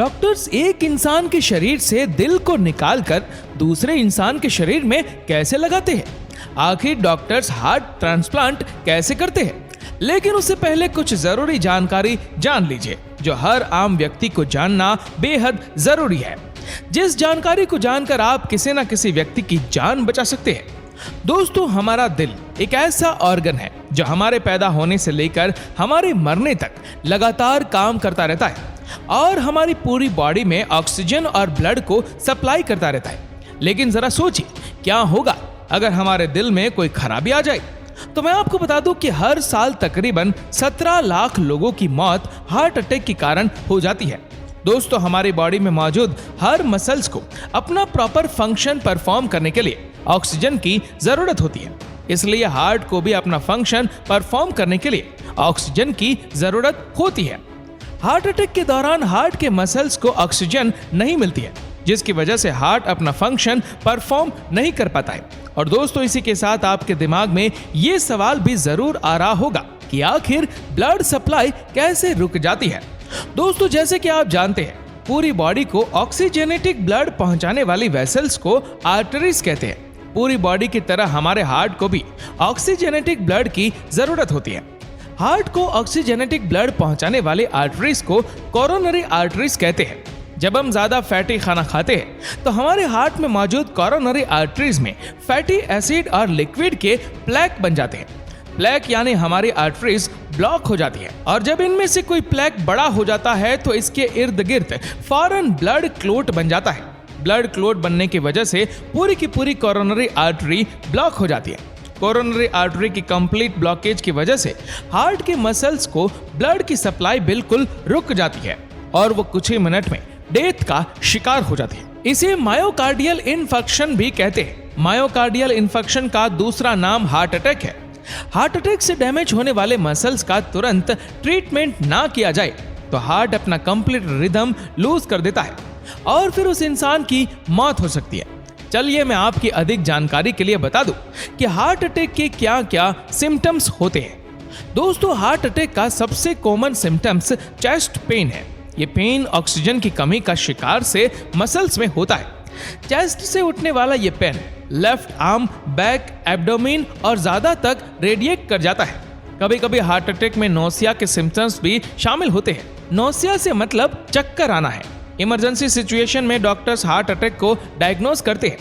Doctors एक इंसान के शरीर से दिल को निकालकर दूसरे इंसान के शरीर में कैसे लगाते हैं? आखिर डॉक्टर्स हार्ट ट्रांसप्लांट कैसे करते हैं? लेकिन उससे पहले कुछ जरूरी जानकारी जान लीजिए जो हर आम व्यक्ति को जानना बेहद जरूरी है, जिस जानकारी को जानकर आप किसी न किसी व्यक्ति की जान बचा सकते हैं। दोस्तों, हमारा दिल एक ऐसा ऑर्गन है जो हमारे पैदा होने से लेकर हमारे मरने तक लगातार काम करता रहता है और हमारी पूरी बॉडी में ऑक्सीजन और ब्लड को सप्लाई करता रहता है। लेकिन जरा सोचिए, क्या होगा अगर हमारे दिल में कोई खराबी आ जाए? तो मैं आपको बता दूं कि हर साल तकरीबन 17 लाख लोगों की मौत हार्ट अटैक के कारण हो जाती है। दोस्तों, हमारी बॉडी में मौजूद हर मसल्स को अपना प्रॉपर फंक्शन परफॉर्म करने के लिए ऑक्सीजन की जरूरत होती है, इसलिए हार्ट को भी अपना फंक्शन परफॉर्म करने के लिए ऑक्सीजन की जरूरत होती है। हार्ट अटैक के दौरान हार्ट के मसल्स को ऑक्सीजन नहीं मिलती है, जिसकी वजह से हार्ट अपना फंक्शन परफॉर्म नहीं कर पाता है। और दोस्तों, इसी के साथ आपके दिमाग में ये सवाल भी जरूर आ रहा होगा कि आखिर ब्लड सप्लाई कैसे रुक जाती है। दोस्तों, जैसे कि आप जानते हैं, पूरी बॉडी को ऑक्सीजनेटिक ब्लड पहुंचाने वाली वेसल्स को आर्टरीज कहते हैं। पूरी बॉडी की तरह हमारे हार्ट को भी ऑक्सीजनेटिक ब्लड की जरूरत होती है। हार्ट को ऑक्सीजनेटिक ब्लड पहुंचाने वाली आर्टरीज को कोरोनरी आर्टरीज कहते हैं। जब हम ज्यादा फैटी खाना खाते हैं तो हमारे हार्ट में मौजूद कोरोनरी आर्टरीज में फैटी एसिड और लिक्विड के प्लेक बन जाते हैं। प्लेक यानी हमारी आर्टरीज ब्लॉक हो जाती है और जब इनमें से कोई प्लेक बड़ा हो जाता है तो इसके इर्द गिर्द फौरन ब्लड क्लोट बन जाता है। ब्लड क्लोट बनने की वजह से पूरी की पूरी कोरोनरी आर्टरी ब्लॉक हो जाती है। कोरोनरी आर्टरी की कंप्लीट ब्लॉकेज की वजह से हार्ट के मसल्स को ब्लड की सप्लाई बिल्कुल रुक जाती है और वो कुछ ही मिनट में डेथ का शिकार हो जाती है। इसे मायोकार्डियल इन्फेक्शन भी कहते हैं। मायोकार्डियल इन्फेक्शन का दूसरा नाम हार्ट अटैक है। हार्ट अटैक से डैमेज होने वाले मसल्स का तुरंत ट्रीटमेंट ना किया जाए तो हार्ट अपना कंप्लीट रिदम लूज कर देता है और फिर उस इंसान की मौत हो सकती है। चलिए मैं आपकी अधिक जानकारी के लिए बता दूं कि हार्ट अटैक के क्या क्या सिम्टम्स होते हैं। दोस्तों, हार्ट अटैक का सबसे कॉमन सिम्टम्स चेस्ट पेन है। ये पेन ऑक्सीजन की कमी का शिकार से मसल्स में होता है। चेस्ट से उठने वाला ये pain left arm, back, abdomen और ज्यादा तक रेडिएट कर जाता है। कभी कभी हार्ट अटैक में नोसिया के सिम्टम्स भी शामिल होते हैं। नोसिया से मतलब चक्कर आना है। इमरजेंसी सिचुएशन में डॉक्टर्स हार्ट अटैक को डायग्नोज करते हैं।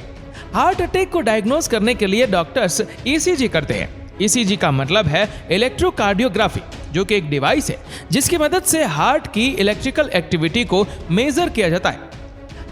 हार्ट अटैक को डायग्नोज करने के लिए डॉक्टर्स ईसीजी करते हैं। ईसीजी का मतलब है इलेक्ट्रोकार्डियोग्राफी, जो कि एक डिवाइस है जिसकी मदद से हार्ट की इलेक्ट्रिकल एक्टिविटी को मेजर किया जाता है।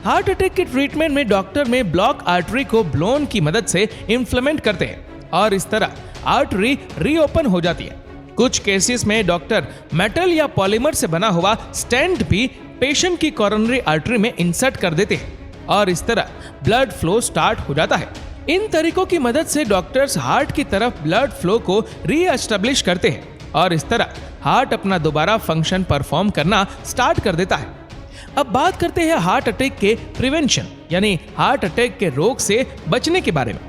हार्ट अटैक के ट्रीटमेंट में डॉक्टर में ब्लॉक आर्टरी को ब्लोन की मदद से इन्फ्लेमेंट करते हैं और इस तरह आर्टरी रीओपन हो जाती है। कुछ केसेस में डॉक्टर मेटल या पॉलीमर से बना हुआ स्टेंट भी पेशेंट की कोरोनरी आर्टरी में इंसर्ट कर देते हैं और इस तरह ब्लड फ्लो स्टार्ट हो जाता है। इन तरीकों की मदद से डॉक्टर्स हार्ट की तरफ ब्लड फ्लो को रीएस्टेब्लिश करते हैं और इस तरह हार्ट अपना दोबारा फंक्शन परफॉर्म करना स्टार्ट कर देता है। अब बात करते हैं हार्ट अटैक के प्रिवेंशन यानी हार्ट अटैक के रोग से बचने के बारे में।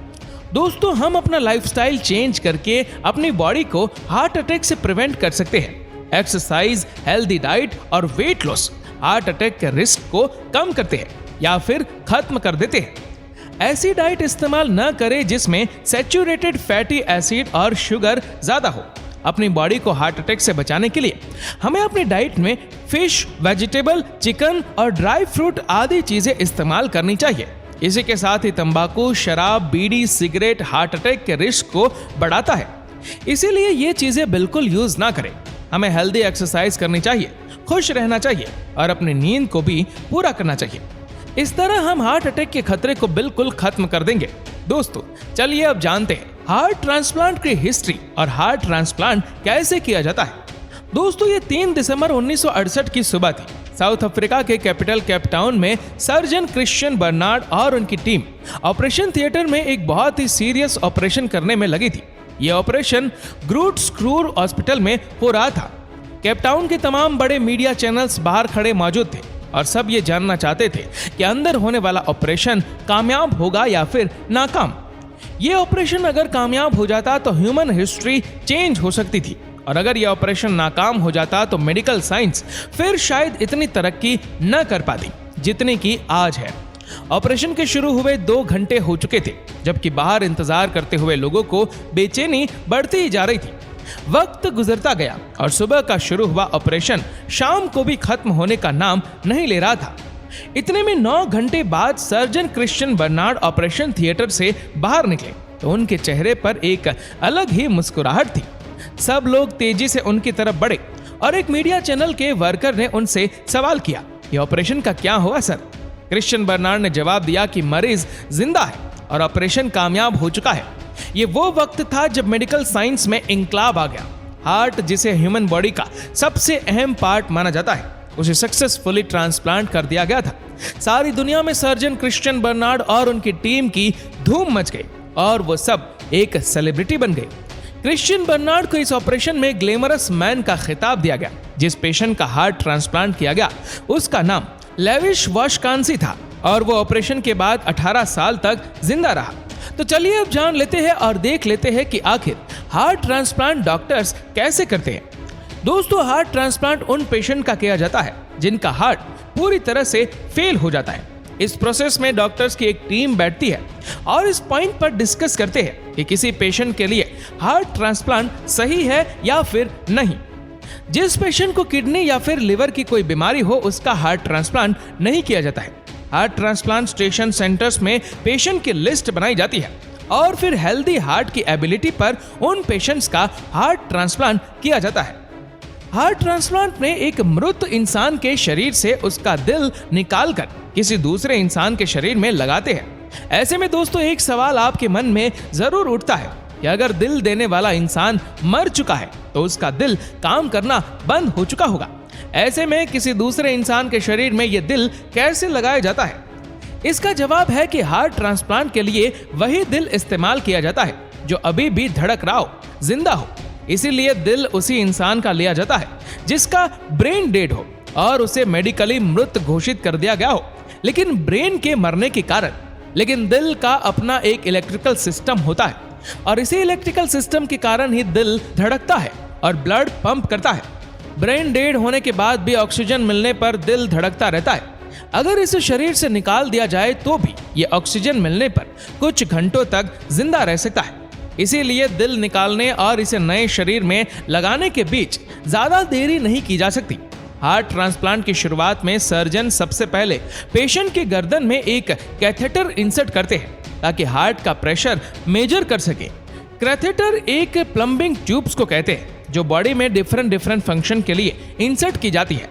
दोस्तों, हम अपना लाइफस्टाइल चेंज करके अपनी बॉडी को हार्ट अटैक से प्रिवेंट कर सकते हैं। एक्सरसाइज, हेल्दी डाइट और वेट लॉस हार्ट अटैक के रिस्क को कम करते हैं या फिर खत्म कर देते हैं। ऐसी डाइट इस्तेमाल न करें जिसमें सैचुरेटेड फैटी एसिड और शुगर ज्यादा हो। अपनी बॉडी को हार्ट अटैक से बचाने के लिए हमें अपनी डाइट में फिश, वेजिटेबल, चिकन और ड्राई फ्रूट आदि चीजें इस्तेमाल करनी चाहिए। इसी के साथ ही तंबाकू, शराब, बीड़ी, सिगरेट हार्ट अटैक के रिस्क को बढ़ाता है, इसीलिए ये चीजें बिल्कुल यूज ना करें। हमें हेल्दी एक्सरसाइज करनी चाहिए, खुश रहना चाहिए और अपनी नींद को भी पूरा करना चाहिए। इस तरह हम हार्ट अटैक के खतरे को बिल्कुल खत्म कर देंगे। दोस्तों, चलिए अब जानते हैं हार्ट ट्रांसप्लांट की हिस्ट्री और हार्ट ट्रांसप्लांट कैसे किया जाता है। दोस्तों, ये 3 दिसंबर 1968 की सुबह थी। साउथ अफ्रीका के कैपिटल केप टाउन में सर्जन क्रिश्चियन बर्नार्ड और उनकी टीम ऑपरेशन थिएटर में एक बहुत ही सीरियस ऑपरेशन करने में लगी थी। यह ऑपरेशन ग्रूट स्क्रूर हॉस्पिटल में हो रहा था। केप टाउन के तमाम बड़े मीडिया चैनल्स बाहर खड़े मौजूद थे और सब ये जानना चाहते थे कि अंदर होने वाला ऑपरेशन कामयाब होगा या फिर नाकाम। ये ऑपरेशन अगर कामयाब हो जाता तो ह्यूमन हिस्ट्री चेंज हो सकती थी और अगर यह ऑपरेशन नाकाम हो जाता तो मेडिकल साइंस फिर शायद इतनी तरक्की न कर पाती जितनी की आज है। ऑपरेशन के शुरू हुए 2 घंटे हो चुके थे, जबकि बाहर इंतजार करते हुए लोगों को बेचैनी बढ़ती ही जा रही थी। वक्त गुजरता गया और सुबह का शुरू हुआ ऑपरेशन शाम को भी खत्म होने का नाम नहीं ले रहा था। इतने में 9 घंटे बाद surgeon Christian Barnard operation theatre से बाहर निकले तो उनके चेहरे पर एक अलग ही मुस्कुराहट थी। सब लोग तेजी से उनकी तरफ बढ़े और एक मीडिया चैनल के वर्कर ने उनसे सवाल किया, ये ऑपरेशन का क्या हुआ सर? क्रिश्चियन बर्नार्ड ने जवाब दिया कि मरीज जिंदा है और ऑपरेशन कामयाब हो चुका है। ये वो वक्त था जब मेडिकल साइंस में इंकलाब आ गया। हार्ट, जिसे ह्यूमन बॉडी का सबसे अहम पार्ट माना जाता है, उसे सक्सेसफुली ट्रांसप्लांट कर दिया गया था। सारी दुनिया में सर्जन क्रिश्चियन बर्नार्ड और उनकी टीम की धूम मच गई और वो सब एक सेलिब्रिटी बन गए। क्रिश्चियन बर्नार्ड को इस ऑपरेशन में ग्लैमरस मैन का खिताब दिया गया। जिस पेशेंट का हार्ट ट्रांसप्लांट किया गया उसका नाम लेविश वॉशकांसी था और वो ऑपरेशन के बाद 18 साल तक जिंदा रहा। तो चलिए अब जान लेते हैं और देख लेते हैं कि आखिर हार्ट ट्रांसप्लांट डॉक्टर्स कैसे करते हैं। दोस्तों, हार्ट ट्रांसप्लांट उन पेशेंट का किया जाता है जिनका हार्ट पूरी तरह से फेल हो जाता है। इस प्रोसेस में डॉक्टर्स की एक टीम बैठती है और इस पॉइंट पर डिस्कस करते हैं कि किसी पेशेंट के लिए हार्ट ट्रांसप्लांट सही है या फिर नहीं। जिस पेशेंट को किडनी या फिर लिवर की कोई बीमारी हो उसका हार्ट ट्रांसप्लांट नहीं किया जाता है। हार्ट ट्रांसप्लांट स्टेशन सेंटर्स में पेशेंट की लिस्ट बनाई जाती है और फिर हेल्दी हार्ट की एबिलिटी पर उन पेशेंट्स का हार्ट ट्रांसप्लांट किया जाता है। हार्ट ट्रांसप्लांट में एक मृत इंसान के शरीर से उसका दिल निकालकर किसी दूसरे इंसान के शरीर में लगाते हैं। ऐसे में दोस्तों एक सवाल आपके मन में जरूर उठता है कि अगर दिल देने वाला इंसान मर चुका है तो उसका दिल काम करना बंद हो चुका होगा। ऐसे में किसी दूसरे इंसान के शरीर में यह दिल कैसे लगाया जाता है? इसका जवाब है कि हार्ट ट्रांसप्लांट के लिए वही दिल इस्तेमाल किया जाता है जो अभी भी धड़क रहा हो, जिंदा हो। इसीलिए दिल उसी इंसान का लिया जाता है जिसका ब्रेन डेड हो और उसे मेडिकली मृत घोषित कर दिया गया हो, लेकिन ब्रेन के मरने के कारण। लेकिन दिल का अपना एक इलेक्ट्रिकल सिस्टम होता है और इसी इलेक्ट्रिकल सिस्टम के कारण ही दिल धड़कता है और ब्लड पंप करता है। ब्रेन डेड होने के बाद भी ऑक्सीजन मिलने पर दिल धड़कता रहता है। अगर इसे शरीर से निकाल दिया जाए तो भी ये ऑक्सीजन मिलने पर कुछ घंटों तक जिंदा रह सकता है। इसीलिए दिल निकालने और इसे नए शरीर में लगाने के बीच ज्यादा देरी नहीं की जा सकती। हार्ट ट्रांसप्लांट की शुरुआत में सर्जन सबसे पहले पेशेंट के गर्दन में एक कैथेटर इंसर्ट करते हैं ताकि हार्ट का प्रेशर मेजर कर सके। कैथेटर एक प्लम्बिंग ट्यूब्स को कहते हैं जो बॉडी में डिफरेंट फंक्शन के लिए इंसर्ट की जाती है।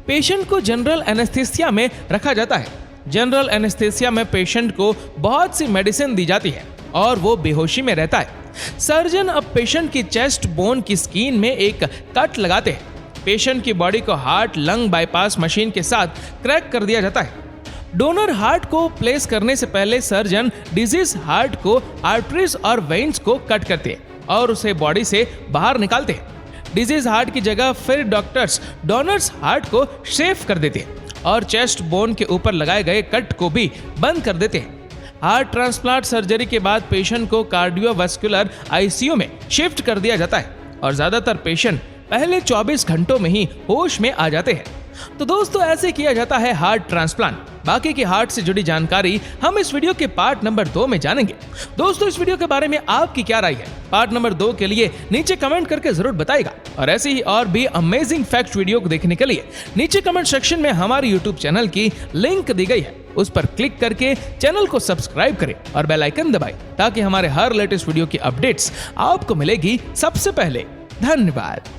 पेशेंट को जनरल एनेस्थीसिया में रखा जाता है। जनरल एनेस्थीसिया में पेशेंट को बहुत सी मेडिसिन दी जाती है और वो बेहोशी में रहता है। सर्जन अब पेशेंट की चेस्ट बोन की स्किन में एक कट लगाते हैं। पेशेंट की बॉडी को हार्ट लंग बाईपास मशीन के साथ क्रैक कर दिया जाता है। डोनर हार्ट को प्लेस करने से पहले सर्जन डिजीज हार्ट को आर्टरीज और वेन्स को कट करते हैं और उसे बॉडी से बाहर निकालते हैं। डिजीज हार्ट की जगह फिर डॉक्टर्स डोनर्स हार्ट को सेफ कर देते हैं और चेस्ट बोन के ऊपर लगाए गए कट को भी बंद कर देते हैं। हार्ट ट्रांसप्लांट सर्जरी के बाद पेशेंट को कार्डियोवास्कुलर आईसीयू में शिफ्ट कर दिया जाता है और ज्यादातर पेशेंट पहले 24 घंटों में ही होश में आ जाते हैं। तो दोस्तों ऐसे किया जाता है हार्ट ट्रांसप्लांट। बाकी की हार्ट से जुड़ी जानकारी हम इस वीडियो के पार्ट नंबर 2 में जानेंगे। दोस्तों इस वीडियो के बारे में आपकी क्या राय है? पार्ट नंबर 2 के लिए नीचे कमेंट करके जरूर बताइएगा और ऐसे ही और भी अमेजिंग फैक्ट वीडियो को देखने के लिए नीचे कमेंट सेक्शन में हमारे यूट्यूब चैनल की लिंक दी गई है, उस पर क्लिक करके चैनल को सब्सक्राइब करें और बेल आइकन दबाएं ताकि हमारे हर लेटेस्ट वीडियो की अपडेट्स आपको मिलेगी सबसे पहले। धन्यवाद।